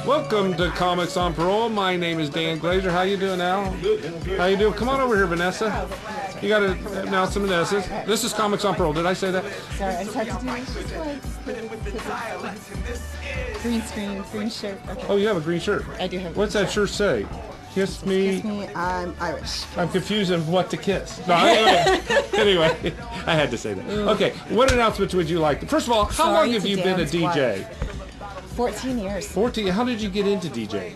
Welcome to Comics on Parole. My name is Dan Glazer. How you doing, Al? Good. How you doing? Come on over here, Vanessa. You got to announce some Vanessa's. This is Comics on Parole. Did I say that? Sorry, I just had to do this. Green screen, green shirt. Okay. Oh, you have a green shirt. I do have a What's green that shirt say? Kiss me. Kiss me, I'm Irish. I'm confused of what to kiss. No, anyway, I had to say that. Okay, what announcements would you like? First of all, how long have you been a DJ? 14 years. 14. How did you get into DJing?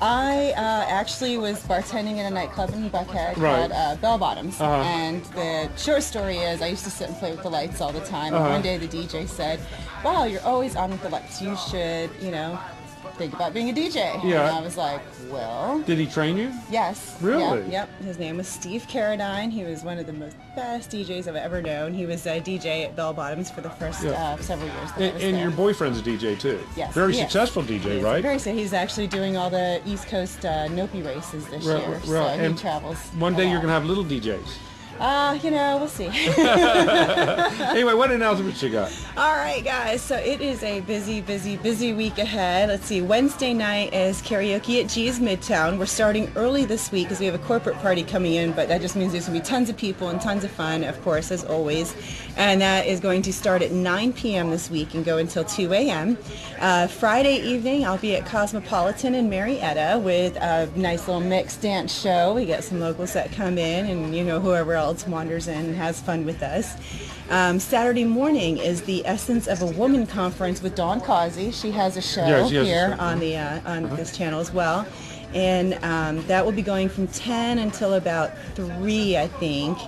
I actually was bartending in a nightclub in Buckhead called Bell Bottoms. And the short story is I used to sit and play with the lights all the time. And one day the DJ said, wow, you're always on with the lights. You should, think about being a DJ. Yeah. And I was like, well. Did he train you? Yes. Really? Yep. His name was Steve Carradine. He was one of the best DJs I've ever known. He was a DJ at Bell Bottoms for the first several years that I was and there. your boyfriend's a DJ too. Yes. Very successful DJ, right? He's actually doing all the East Coast Nopi races this year. So he travels. One day you're going to have little DJs. We'll see. Anyway, what announcements you got? All right, guys. So it is a busy week ahead. Let's see. Wednesday night is karaoke at G's Midtown. We're starting early this week because we have a corporate party coming in, but that just means there's going to be tons of people and tons of fun, of course, as always. And that is going to start at 9 p.m. this week and go until 2 a.m. Friday evening, I'll be at Cosmopolitan in Marietta with a nice little mixed dance show. We get some locals that come in and, whoever else wanders in and has fun with us. Saturday morning is the Essence of a Woman conference with Dawn Causey. She has a show here on the on this channel as well. And that will be going from 10 until about 3, I think.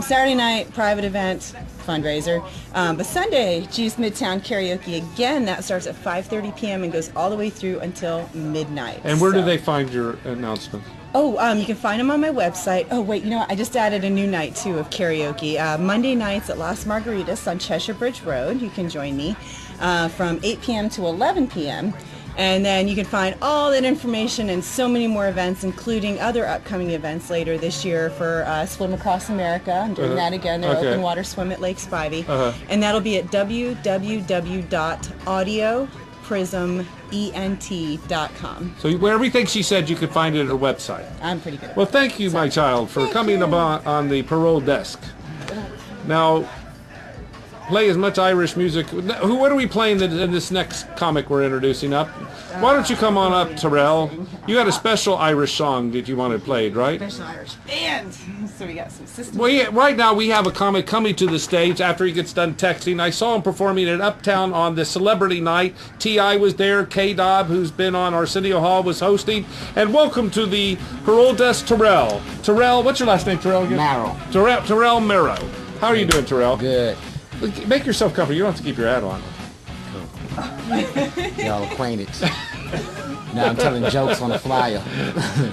Saturday night, private event, fundraiser. But Sunday, G's Midtown Karaoke again. That starts at 5:30 p.m. and goes all the way through until midnight. And where do they find your announcement? Oh, you can find them on my website. Oh, wait, I just added a new night, too, of karaoke. Monday nights at Las Margaritas on Cheshire Bridge Road. You can join me from 8 p.m. to 11 p.m. And then you can find all that information and so many more events, including other upcoming events later this year for Swim Across America. I'm doing that again. Their open water swim at Lake Spivey. And that'll be at www.audioprisment.com. So everything she said, you could find it at her website. I'm pretty good at Well, thank you, my child, for coming on the parole desk. Now, play as much Irish music. What are we playing in this next comic we're introducing up? Why don't you come on up, Terrell? You got a special Irish song that you wanted played, right? Special Irish band. So we got some systems. Well, yeah, right now we have a comic coming to the stage after he gets done texting. I saw him performing at Uptown on the Celebrity Night. T.I. was there. K-Dob, who's been on Arsenio Hall, was hosting. And welcome to the Parole Desk, Terrell. Terrell, what's your last name, Terrell? Again? Morrow. Terrell Morrow. How are you doing, Terrell? Good. Make yourself comfortable. You don't have to keep your hat on. Y'all acquainted. Now I'm telling jokes on the flyer.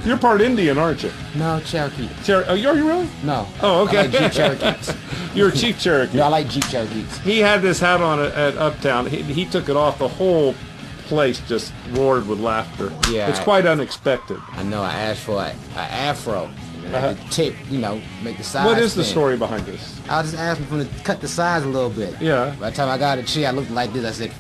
You're part Indian, aren't you? No, Cherokee. Oh, are you really? No. Oh, okay. I like Jeep Cherokees. You're a Chief Cherokee. No, I like Jeep Cherokees. He had this hat on at Uptown. He took it off. The whole place just roared with laughter. Yeah. It's quite unexpected. I know. I asked for an afro. The tip, make the size. What is the thin. story behind this? I was just asking for him to cut the size a little bit. Yeah. By the time I got a chair, I looked like this. I said,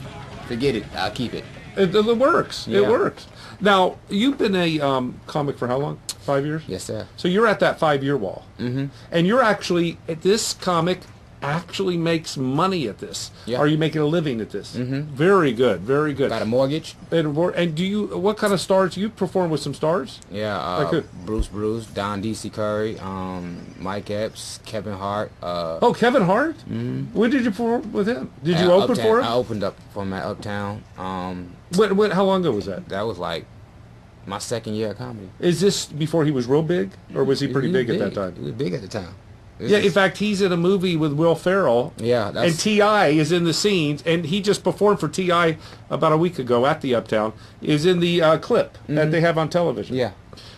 forget it. I'll keep it. It works. Yeah. It works. Now, you've been a comic for how long? 5 years? Yes, sir. So you're at that 5-year wall. Mm-hmm. And you're actually, at this comic actually makes money at this. Yeah. Are you making a living at this? Mm-hmm. Very good. Very good. Got a mortgage. And do you, what kind of stars? You perform with some stars? Yeah. Like who? Bruce, Don D.C. Curry, Mike Epps, Kevin Hart. Oh, Kevin Hart? Mm-hmm. When did you perform with him? Did you open Uptown. for him? I opened up for him at Uptown. How long ago was that? That was like my second year of comedy. Is this before he was real big, or was he pretty big at that time? He was big at the time. Yeah, in fact, he's in a movie with Will Ferrell. Yeah, and T.I. is in the scenes, and he just performed for T.I. about a week ago at the Uptown. Is in the clip that they have on television. Yeah.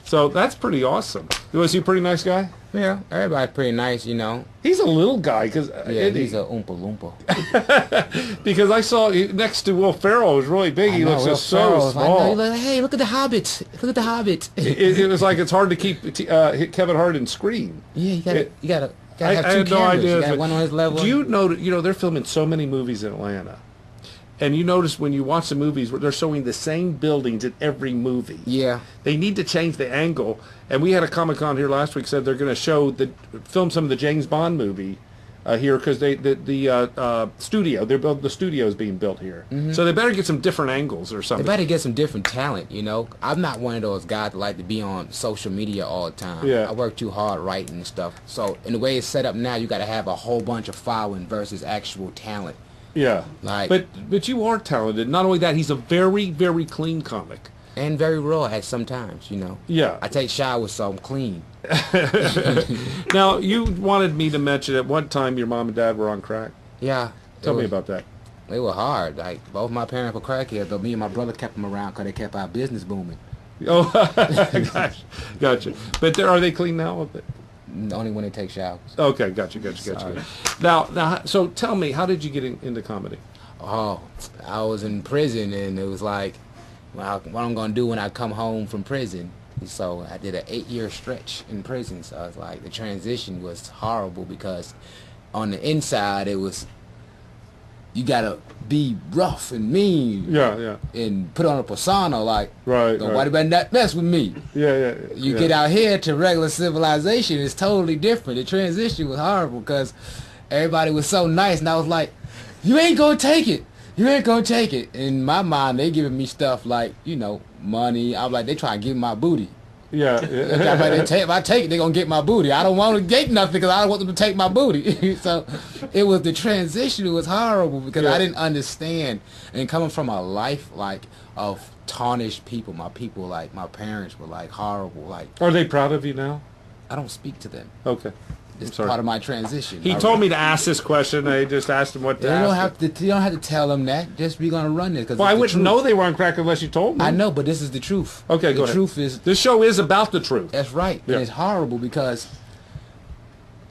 So that's pretty awesome. Was he a pretty nice guy? Yeah, everybody's pretty nice, you know. He's a little guy, he's a oompa loompa. because I saw next to Will Ferrell was really big. He looks just so small. Like, hey, look at the Hobbit. Look at the Hobbit. it was like it's hard to keep Kevin Hart in screen. Yeah, you gotta have two I had cameras. no idea. You got one on his level. Do you know? You know, they're filming so many movies in Atlanta. And you notice when you watch the movies, they're showing the same buildings in every movie. Yeah. They need to change the angle. And we had a Comic-Con here last week said they're going to film some of the James Bond movie here because the studio, the studio is being built here. Mm-hmm. So they better get some different angles or something. They better get some different talent, you know. I'm not one of those guys that like to be on social media all the time. Yeah. I work too hard writing and stuff. So in the way it's set up now, you got to have a whole bunch of following versus actual talent. Yeah, like, but you are talented. Not only that, he's a very, very clean comic. And very raw at sometimes, you know. Yeah. I take showers, so I'm clean. Now, you wanted me to mention at one time your mom and dad were on crack. Yeah. Tell me about that. They were hard. Like, both my parents were crackheads, but me and my brother kept them around because they kept our business booming. Oh, gotcha. But are they clean now? Only when they take showers. Okay, gotcha. Now, so tell me, how did you get into comedy? Oh, I was in prison, and it was like, well, what I'm going to do when I come home from prison. So I did an 8-year stretch in prison, so I was like, the transition was horrible because on the inside, it was, you got to be rough and mean. Yeah. And put on a persona like, right. Nobody better not mess with me. Yeah. You get out here to regular civilization, it's totally different. The transition was horrible because everybody was so nice, and I was like, you ain't gonna take it. You ain't gonna take it. In my mind, they giving me stuff like, you know, money. I'm like, they trying to give me my booty. Yeah. If I take it, they gonna get my booty. I don't want to get nothing because I don't want them to take my booty. So it was the transition. It was horrible because I didn't understand. And coming from a life like of tarnished people, my parents were like horrible. Like, are they proud of you now? I don't speak to them. Okay. It's part of my transition. He told me to ask this question. I just asked him what to ask. You don't have to tell them that. Just be gonna run it. Well, I wouldn't know they were on crack unless you told me. I know, but this is the truth. Okay, go ahead. The truth is, this show is about the truth. That's right. Yeah. And it's horrible because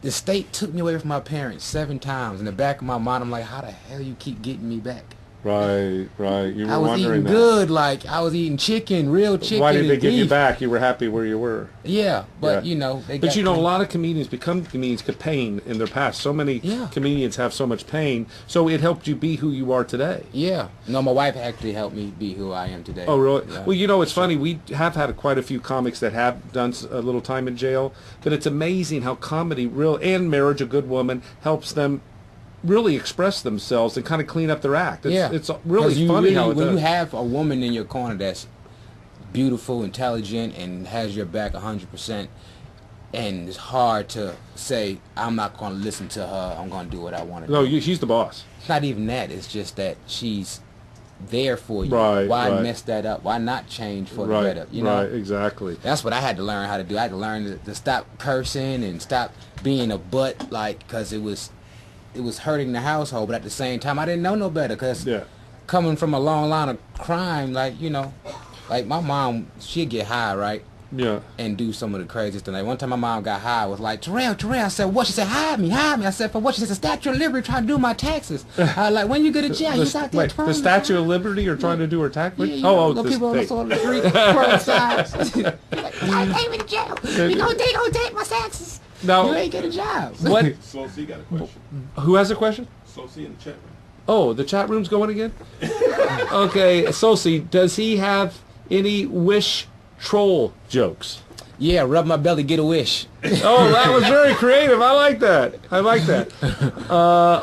the state took me away from my parents 7 times. In the back of my mind, I'm like, how the hell you keep getting me back? Right. You were I was wondering eating that. good, like I was eating chicken, real chicken. Why did they and get you beef. back? You were happy where you were. Yeah, but Yeah. you know, But you know, a lot of comedians become comedians because pain in their past. So many comedians have so much pain. So it helped you be who you are today. Yeah. No, my wife actually helped me be who I am today. Oh, really? Yeah. Well, you know, it's funny. We have had quite a few comics that have done a little time in jail. But it's amazing how comedy, and Marriage, a Good Woman, helps them really express themselves and kind of clean up their act. It's really funny how it when does. you have a woman in your corner that's beautiful, intelligent, and has your back 100%, and it's hard to say, I'm not going to listen to her, I'm going to do what I want to do. She's the boss. It's not even that. It's just that she's there for you. Right, Why right. mess that up? Why not change for the better? You know? Right, exactly. That's what I had to learn how to do. I had to learn to stop cursing and stop being a butt, like, because it was hurting the household, but at the same time, I didn't know no better, because coming from a long line of crime, like, you know, like my mom, she'd get high, right? Yeah. And do some of the craziest things. Like one time my mom got high, was like, Terrell, I said, what? She said, hide me. I said, for what? She said, the Statue of Liberty trying to do my taxes. I was like, when you go to jail, he's out there the Statue of Liberty are trying to do her tax? Yeah, the people on the sort of the street, front sides. Like, take me to jail. They gonna take my taxes. No. You ain't get a job. What? Sophie got a question. Who has a question? Sophie in the chat room. Oh, the chat room's going again? Okay, Sosi, does he have any wish troll jokes? Yeah, rub my belly, get a wish. Oh, that was very creative. I like that. I like that.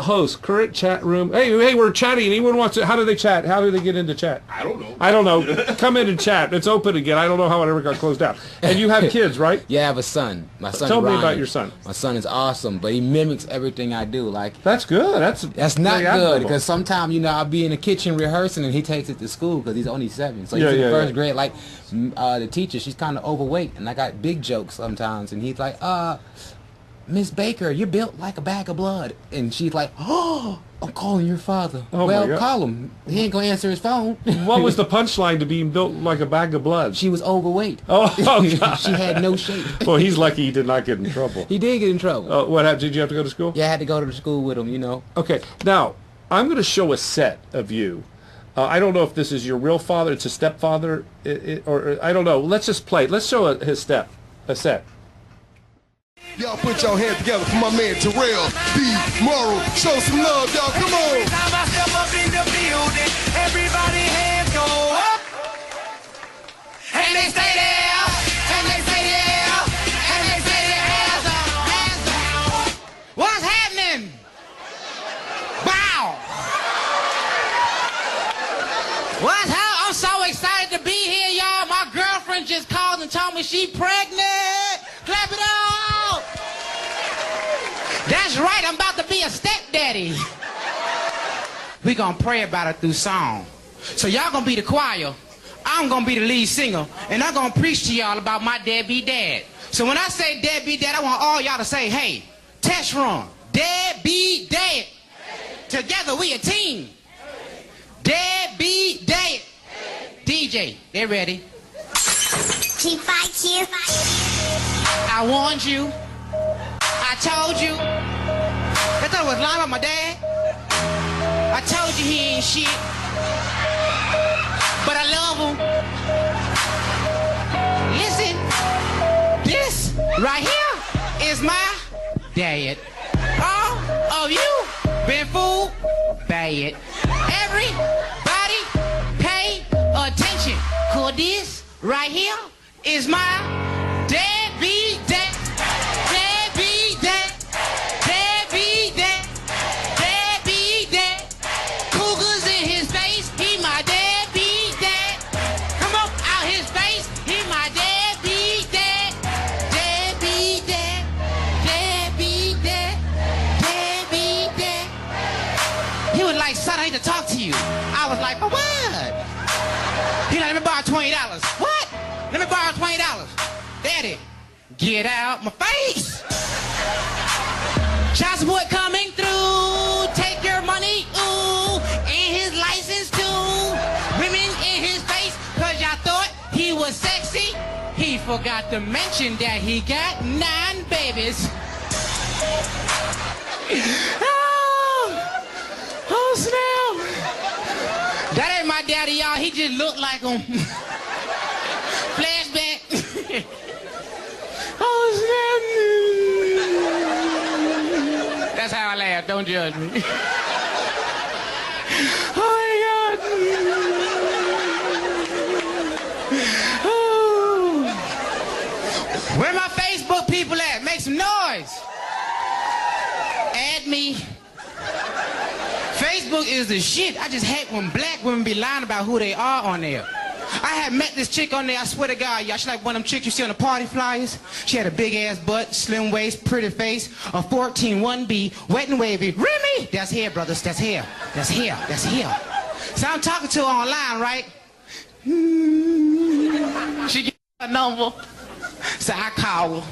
Host, current chat room. Hey, we're chatting. Anyone wants to? How do they chat? How do they get into chat? I don't know. I don't know. Come in and chat. It's open again. I don't know how it ever got closed down. And you have kids, right? Yeah, I have a son. My son. Tell Ryan. me about your son. My son is awesome, but he mimics everything I do. Like That's good. That's not very good admirable. because sometimes I'll be in the kitchen rehearsing and he takes it to school because he's only 7. So he's in first grade. Like the teacher, she's kind of overweight, and I got big jokes sometimes, and he's like, Miss Baker, you're built like a bag of blood. And she's like, oh, I'm calling your father. Oh, well, my God. call him. He ain't going to answer his phone. What was the punchline to being built like a bag of blood? She was overweight. Oh, God. She had no shape. Well, he's lucky he did not get in trouble. He did get in trouble. What happened? Did you have to go to school? Yeah, I had to go to the school with him, Okay. Now, I'm going to show a set of you. I don't know if this is your real father. It's a stepfather. Or I don't know. Let's just play it. Let's show a set. Y'all put your hands together for my man Terrell, Morrow. Show some love, y'all. Come on. Every time I step up in the building, everybody hands go up. And they stay there. And they stay there. And they stay there. Hands down. Hands down. What's happening? Bow. What's happening? I'm so excited to be here, y'all. My girlfriend just called and told me she pregnant. Clap it up. That's right, I'm about to be a stepdaddy. We gonna pray about it through song. So y'all gonna be the choir, I'm gonna be the lead singer, and I'm gonna preach to y'all about my deadbeat dad. So when I say deadbeat dad, I want all y'all to say, hey, test run, deadbeat dad. Together we a team. Deadbeat dad. DJ, they ready? Keep fighting. I warned you. I told you. I thought it was lying about my dad. I told you he ain't shit. But I love him. Listen, this right here is my dad. All of you been fooled bad. Everybody pay attention. Cause this right here is my deadbeat dad. Deadbeat dad. Deadbeat dad. Deadbeat dad. Cougars in his face, he my deadbeat dad. Come on, out his face, he my deadbeat dad. Deadbeat dad. Deadbeat dad. Deadbeat dad. He was like, son, I need to talk to you. I was like, for what? He like, let me borrow $20. What? Let me borrow $20. Daddy, get out my face. Child support coming through. Take your money, ooh. And his license too. Women in his face, cause y'all thought he was sexy. He forgot to mention that he got 9 babies. Oh snap. That ain't my daddy, y'all. He just looked like him. Flashback. Oh, snap. That's how I laugh. Don't judge me. Oh, my God. Oh. Where my Facebook people at? Make some noise. Add me. Facebook is the shit. I just hate when black women be lying about who they are on there. I had met this chick on there, I swear to God, y'all. She like one of them chicks you see on the party flyers. She had a big ass butt, slim waist, pretty face, a 14 1B, wet and wavy. Remy! That's here, brothers, that's here. That's here, that's here. So I'm talking to her online, right? She gave me a number. So I call her.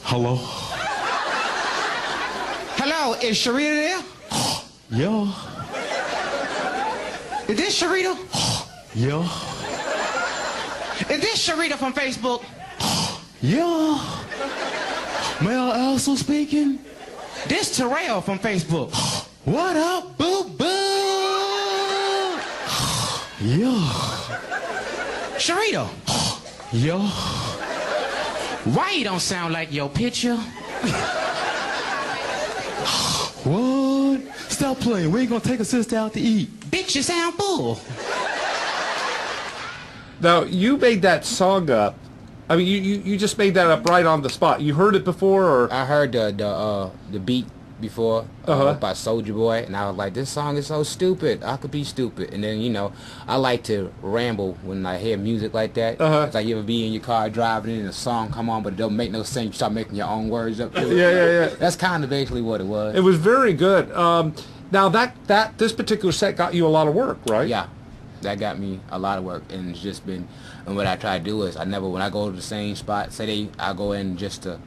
Hello? Hello, is Sharita there? Yeah. Is this Sharita? Yeah. Is this Sharita from Facebook? Yeah. Mel also speaking? This Terrell from Facebook. What up, boo boo? Yeah. Sharita, Yeah. why you don't sound like your picture? What? Stop playing. We ain't gonna take a sister out to eat. Bitch, you sound full. Now, you made that song up. I mean, you just made that up right on the spot. You heard it before, or? I heard the beat before by Soulja Boy, and I was like, this song is so stupid. I could be stupid. And then, you know, I like to ramble when I hear music like that. It's like you ever be in your car driving and a song come on, but it don't make no sense. You start making your own words up to it. Yeah. That's kind of basically what it was. It was very good. Now this particular set got you a lot of work, right? Yeah, that got me a lot of work, and it's just been. And what I try to do is when I go to the same spot, I go in just to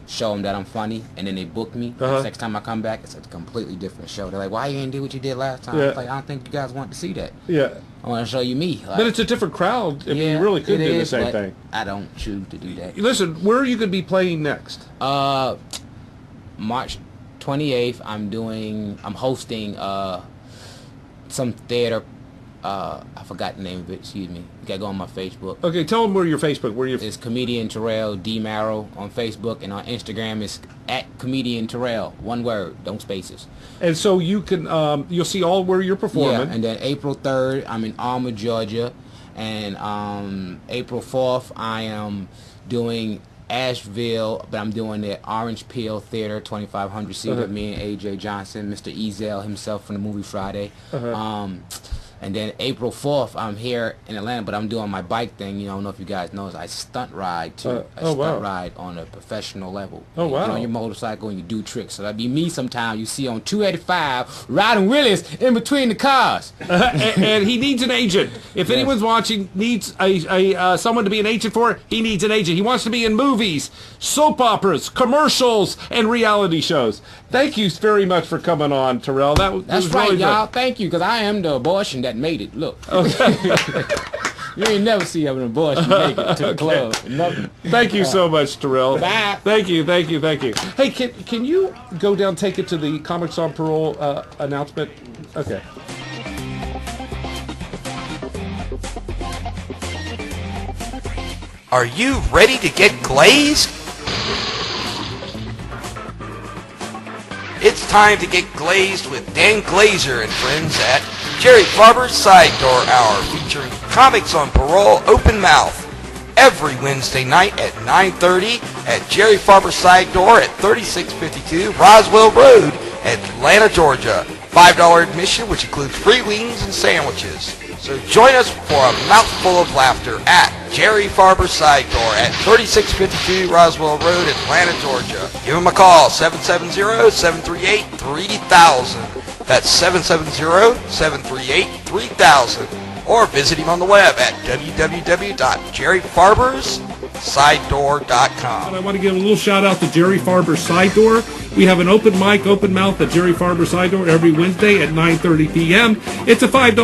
show them that I'm funny, and then they book me. The next time I come back, it's a completely different show. They're like, why you ain't do what you did last time? Yeah. It's like, I don't think you guys want to see that. Yeah. I want to show you me. Like, But it's a different crowd. I mean, you really could do the same thing. I don't choose to do that. Listen, where are you going to be playing next? March 28th, I'm hosting some theater. I forgot the name of it. Excuse me. You gotta go on my Facebook. Okay, tell them where your Facebook. It's comedian Terrell D Morrow on Facebook, and on Instagram it's @comedian Terrell. One word, don't spaces. And so you can you'll see all where you're performing. Yeah, and then April 3rd I'm in Alma, Georgia, and April 4th I am doing Asheville, but I'm doing the Orange Peel Theater, 2,500 seater. Me and AJ Johnson, Mr. Ezel himself from the movie Friday. And then April 4th, I'm here in Atlanta, but I'm doing my bike thing. You know, I don't know if you guys know, I stunt ride too. Ride on a professional level. Oh, wow. You get on your motorcycle and you do tricks. So that'd be me sometime. You see on 285 riding wheelies in between the cars. And he needs an agent. If anyone's watching, needs someone to be an agent for, he needs an agent. He wants to be in movies, soap operas, commercials, and reality shows. Thank you very much for coming on, Terrell. That's was right, really y'all. good. Thank you, because I am the abortion that made it. Look. Okay. You ain't never see an abortion make it to the club. Nothing. Thank you so much, Terrell. Bye. Thank you. Hey, can you go down, take it to the Comics on Parole announcement? Okay. Are you ready to get glazed? It's time to get glazed with Dan Glazer and friends at Jerry Farber's Side Door Hour, featuring Comics on Parole Open Mouth every Wednesday night at 9:30 at Jerry Farber's Side Door at 3652 Roswell Road, Atlanta, Georgia. $5 admission, which includes free wings and sandwiches. So join us for a mouthful of laughter at Jerry Farber's Side Door at 3652 Roswell Road, Atlanta, Georgia. Give him a call, 770-738-3000. That's 770-738-3000. Or visit him on the web at www.jerryfarberssidedoor.com. I want to give a little shout out to Jerry Farber's Side Door. We have an open mouth at Jerry Farber's Side Door every Wednesday at 9:30 p.m. It's a $5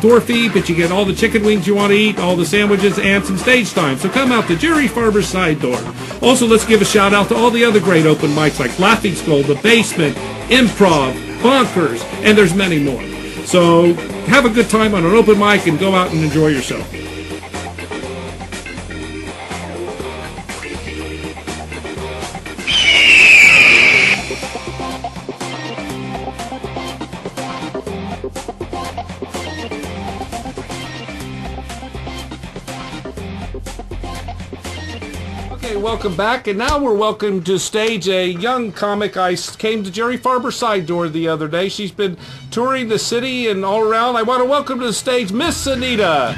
door fee, but you get all the chicken wings you want to eat, all the sandwiches, and some stage time. So come out to Jerry Farber's Side Door. Also, let's give a shout out to all the other great open mics like Laughing Skull, The Basement, Improv, Bonkers, and there's many more. So have a good time on an open mic and go out and enjoy yourself. Welcome back, and now we're welcome to stage a young comic. I came to Jerry Farber's Side Door the other day. She's been touring the city and all around. I want to welcome to the stage MsAnita.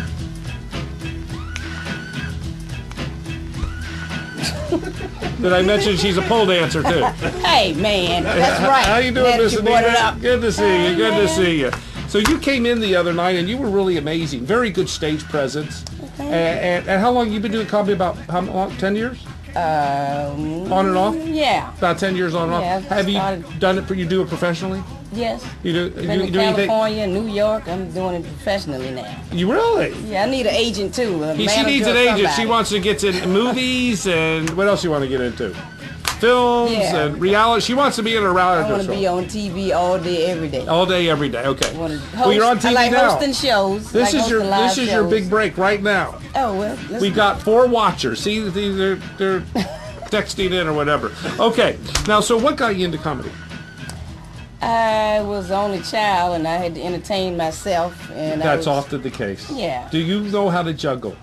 Did I mention she's a pole dancer too? Hey man, that's right. How you doing, MsAnita? Good to see you. Good man. to see you. So you came in the other night and you were really amazing. Very good stage presence. And how long you been doing comedy? About how long? 10 years? On and off? Yeah. About 10 years on and off? Yeah, Have you done it, you do it professionally? Yes. You do, Been in California, New York, I'm doing it professionally now. You really? Yeah, I need an agent too. She needs an agent. She wants to get into movies, and what else you want to get into? Films and reality. She wants to be in a reality show. I want to be on TV all day, every day. All day, every day. Okay. Well, you're on TV I like now. hosting shows. This is your big break right now. Oh well. We got 4 watchers. See, they're texting in or whatever. Okay. Now, so what got you into comedy? I was the only child, and I had to entertain myself. And that's often the case. Yeah. Do you know how to juggle?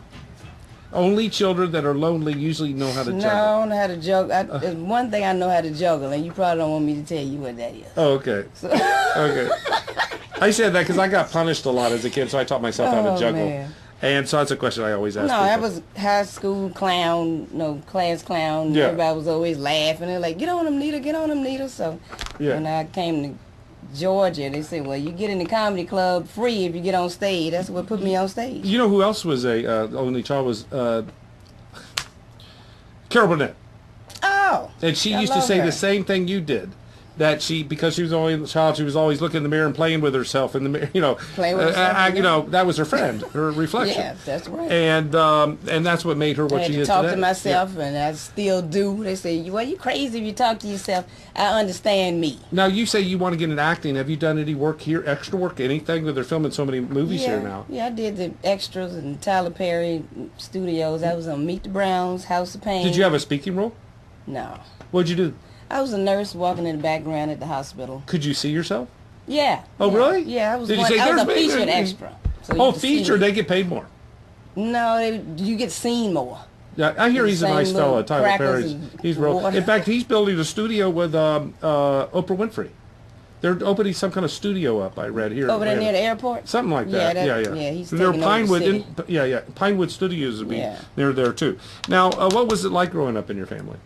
Only children that are lonely usually know how to juggle. No, I don't know how to juggle. There's one thing I know how to juggle, and you probably don't want me to tell you what that is. Oh, okay. So. Okay. I said that because I got punished a lot as a kid, so I taught myself how to juggle. Man. And so that's a question I always ask. No, people. I was high school clown, class clown. Yeah. Everybody was always laughing. They're like, get on them, Nita, get on them, Nita. So when I came to Georgia, they said, well, you get in the comedy club free if you get on stage. That's what put me on stage. You know who else was a only child was Carol Burnett. Oh. And she I used to love say her. the same thing you did. That because she was only a child, she was always looking in the mirror and playing with herself in the mirror. Playing with herself. That was her friend, her reflection. Yeah, that's right. And that's what made her what she is today. I had to talk to myself, and I still do. They say, well, you crazy if you talk to yourself. I understand me. Now, you say you want to get into acting. Have you done any work here, extra work, anything? They're filming so many movies here now. Yeah, I did the extras in Tyler Perry Studios. I was on Meet the Browns, House of Pain. Did you have a speaking role? No. What'd you do? I was a nurse walking in the background at the hospital. Could you see yourself? Yeah. Oh, really? Yeah, I was. Did you say I was there's a featured extra. So featured. They get paid more. No, you get seen more. Yeah, I hear he's a nice fella, Tyler Perry. He's real. water. In fact, he's building a studio with Oprah Winfrey. They're opening some kind of studio up. I read here. Over there near the airport. Something like that. Yeah. He's They're taking Pinewood. over the city. Pinewood Studios would be near there too. Now, what was it like growing up in your family?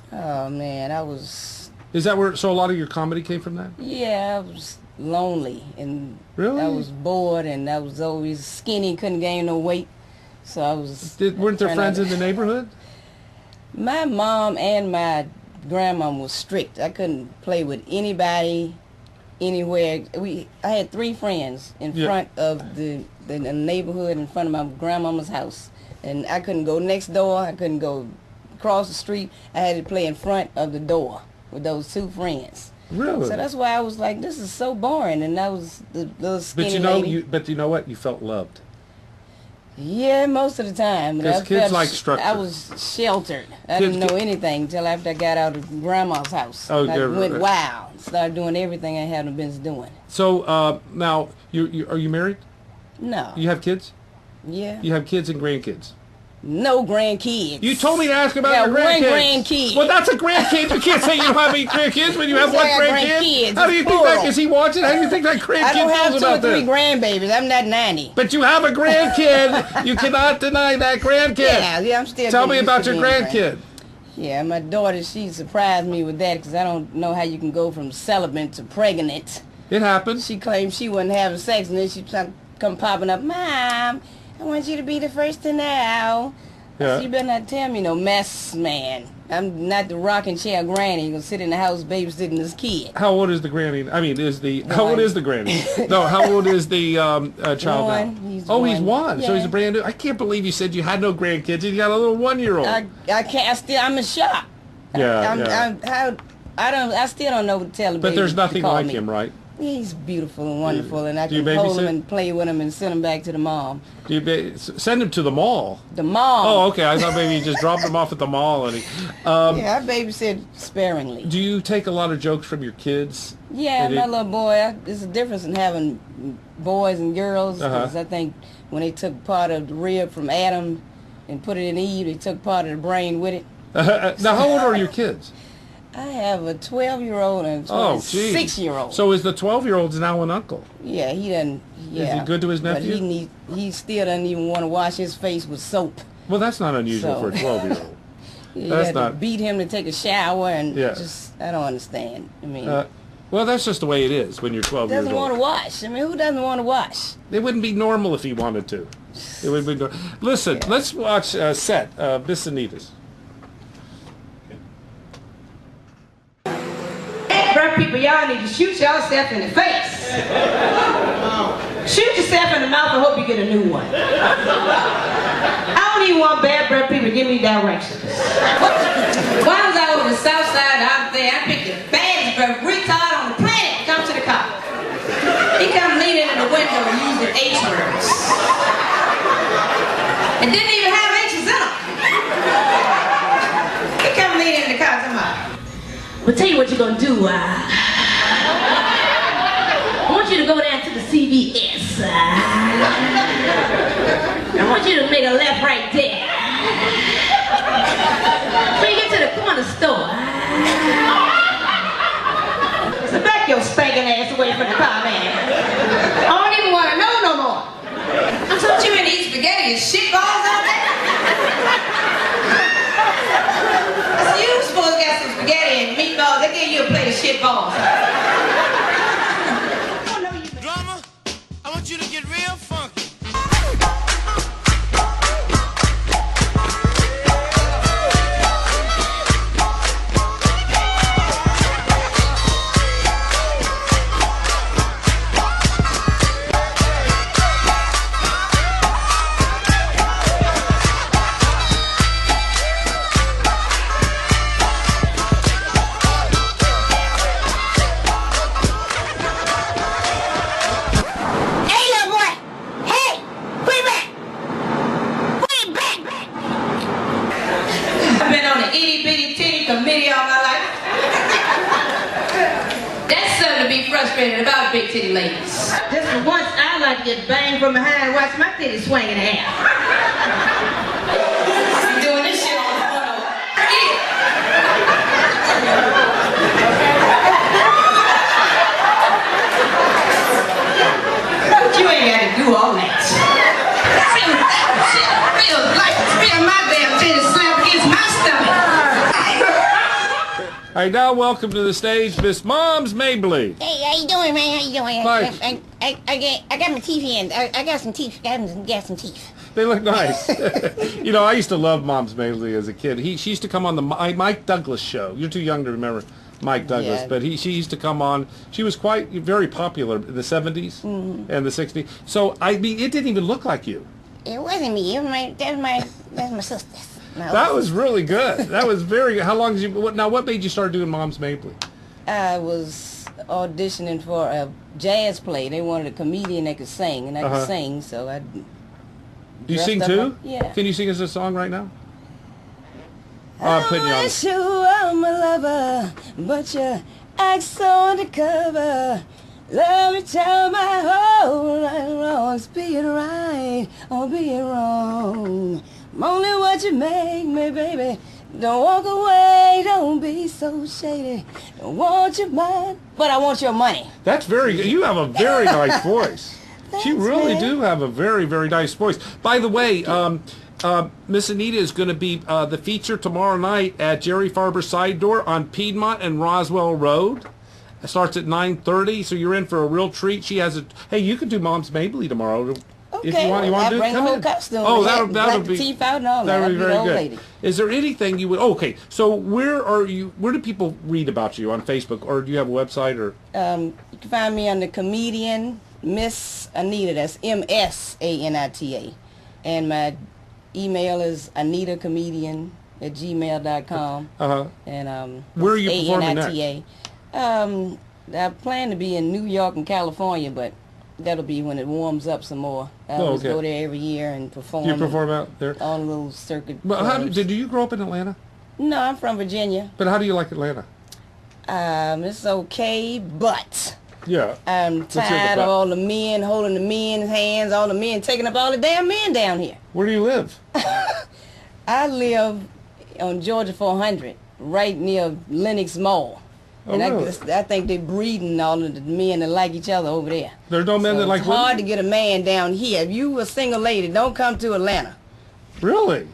Oh man, I was. Is that where? So a lot of your comedy came from that? Yeah, I was lonely and really? I was bored and I was always skinny, couldn't gain no weight, so I was. Weren't there friends in the neighborhood? My mom and my grandmom was strict. I couldn't play with anybody, anywhere. I had 3 friends in front of the neighborhood, in front of my grandmama's house, and I couldn't go next door. I couldn't go across the street. I had to play in front of the door with those 2 friends. Really? So that's why I was like, this is so boring. And that was the little skinny lady. But you know what? You felt loved. Yeah, most of the time. Because kids like structure. I was sheltered. I didn't know anything until after I got out of grandma's house. Oh, I went wild. Started doing everything I hadn't been doing. So now, are you married? No. You have kids? Yeah. You have kids and grandkids? No grandkids. You told me to ask about your grandkids. One grandkid. Well, that's a grandkid. You can't say you don't have any grandkids when you have one grandkid. How do you think that? Is he watching? How do you think that grandkid I don't have feels 2 or about 3 this? grandbabies. I'm not 90. But you have a grandkid. You cannot deny that grandkid. Yeah, I'm still. Tell me about your grandkid. Yeah, my daughter, she surprised me with that because I don't know how you can go from celibate to pregnant. It happens. She claimed she wasn't having sex, and then she come popping up, Mom, I want you to be the first to know. Yeah. You better not tell me no mess, man. I'm not the rocking chair granny gonna sit in the house babysitting this kid. How old is the granny? I mean, how old is the granny? No, how old is the child now? He's one. 1. Yeah. So he's a brand new. I can't believe you said you had no grandkids. You got a little 1-year-old. I can't. I'm in shock. I still don't know what to tell him. But there's nothing like him, right? He's beautiful and wonderful, and I Do you can hold him babysit? and play with him and send him back to the mom. Do you send him to the mall? The mall. Oh, okay. I thought maybe you just dropped him off at the mall. And yeah, I babysit sparingly. Do you take a lot of jokes from your kids? Yeah, my little boy. There's a difference in having boys and girls. Because I think when they took part of the rib from Adam and put it in Eve, they took part of the brain with it. Now, how old are your kids? I have a 12-year-old and a 6-year-old. So is the 12-year-old now an uncle? Yeah, he doesn't. Yeah. Is he good to his nephew? But he still doesn't even want to wash his face with soap. Well, that's not unusual for a 12-year-old. You had to beat him to take a shower and I don't understand. I mean, well, that's just the way it is when you're 12 years old. Doesn't want to wash. I mean, who doesn't want to wash? It wouldn't be normal if he wanted to. It would be. Listen, let's watch Set MsAnita's. Black people, y'all need to shoot yourself in the face. Shoot yourself in the mouth and hope you get a new one. I don't even want bad breath people to give me directions. While I was out on the south side out there, I picked the baddest breath retard on the planet to come to the car. He come leaning in the window and using H words. And didn't even have H's in them. He come leaning in the car talking about, I'm gonna tell you what you're gonna do. I want you to go down to the CVS. I want you to make a left right there. When you get to the corner store. So back your spanking ass away from the car, man. I don't even want to know no more. I told you in to eat spaghetti and shit balls out there. I said, you supposed to get some spaghetti and meatballs. They gave you a plate of shit balls. Drummer, I want you to get real funky. About big titty ladies. Just for once, I like to get banged from behind and watch my titties swing in the air. I'm doing this shit on the phone. You ain't got to do all that. Feel my damn titties slap against my stomach. All right, now welcome to the stage, Miss Moms Mabley. Hey, how you doing, man? How you doing? Nice. I got my teeth in. I got some teeth. Got some teeth. They look nice. You know, I used to love Moms Mabley as a kid. She used to come on the Mike Douglas show. You're too young to remember Mike Douglas, Yeah. but she used to come on. She was very popular in the 70s and the 60s. So, I mean, it didn't even look like you. It wasn't me. It was that's my sister. That was really good. That was very good. How long did you... Now, what made you start doing Moms Mabley? I was auditioning for a jazz play. They wanted a comedian that could sing, and I could sing, so I... Do you sing too? Yeah. Can you sing us a song right now? Oh, I'm putting you on. wish you were my lover, but you act so undercover. Let me tell my whole life wrongs, be it right or be it wrong. I'm only what you make me, baby. Don't walk away, don't be so shady. Don't want your mind, but I want your money. That's very good. You have a very nice voice. You really man. do have a very, very nice voice. By the way, MsAnita is going to be the feature tomorrow night at Jerry Farber's Side Door on Piedmont and Roswell Road. It starts at 9:30, so you're in for a real treat. She has a... Hey, you could do Mom's Mabley tomorrow. Okay, If you want I'll to do bring come the whole in. costume. Oh, Black that'll be... teeth out and all that would be the very old good. lady. Is there anything you would... Okay, so where do people read about you? On Facebook, or do you have a website? Or You can find me on the comedian MsAnita. That's MsAnita. And my email is anitacomedian@gmail.com. And where are you performing ANITA. I plan to be in New York and California, but that'll be when it warms up some more. I always go there every year and perform. You perform out there? On a little circuit. But did you grow up in Atlanta? No, I'm from Virginia. But how do you like Atlanta? It's okay, but Yeah. I'm tired of all the men holding the men's hands, all the men taking up all the damn men down here. Where do you live? I live on Georgia 400, right near Lenox Mall. Oh, And really? I think they're breeding all of the men that like each other over there. There's no men that like It's hard women? to get a man down here. If you a single lady, don't come to Atlanta. Really?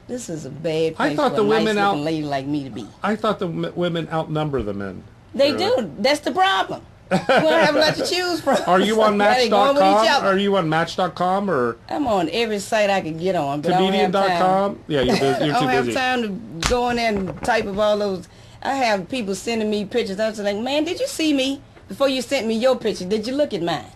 This is a bad I place thought for the a women nice-looking lady like me to be. I thought the women outnumber the men. They do. That's the problem. We don't have a lot to choose from. Are you on So they going with each Match.com? other. Are you on Match.com or I'm on every site I can get on, but I don't have time. Comedian.com? Yeah, you're busy. You're I too don't have busy. time to go in there and type of all those. I have people sending me pictures. I was like, man, did you see me? Before you sent me your picture, did you look at mine?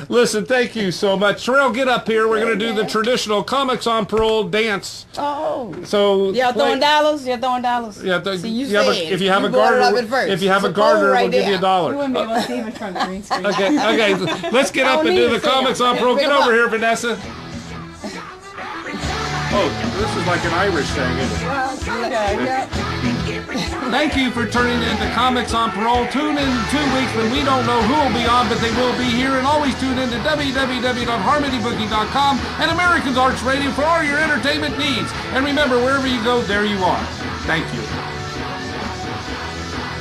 Listen, thank you so much. Terrell, get up here. We're going to do the traditional Comics on Parole dance. Oh. So Y'all throwing dollars? Y'all throwing dollars? Yeah, See, you yeah, but said if you have a brought it up garter, at first. if you have a It's pole garter, right we'll give you there. $1. You wouldn't be able to see even from the green screen. Okay, let's get up and do the Comics on Parole. Get over here, Vanessa. Oh, this is like an Irish thing, isn't it? Yeah. Thank you for turning into Comics on Parole. Tune in 2 weeks when we don't know who will be on, but they will be here. And always tune in to www.harmonybooking.com and Americans Arts Radio for all your entertainment needs. And remember, wherever you go, there you are. Thank you.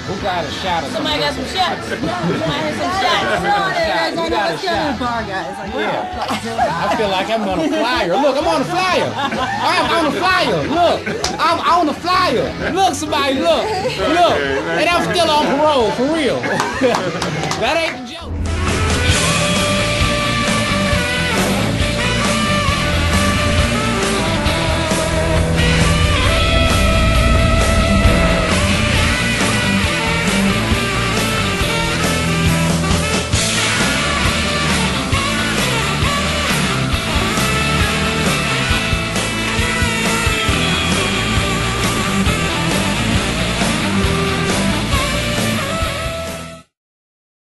Who got a shot of Somebody got some shots. Somebody has some shots. You got a shot. Bar guys. Like, I feel like I'm on a flyer. Look, I'm on a flyer. I'm on a flyer. Look, I'm on the flyer. Look, somebody, look. And I'm still on parole, for real. That ain't a joke.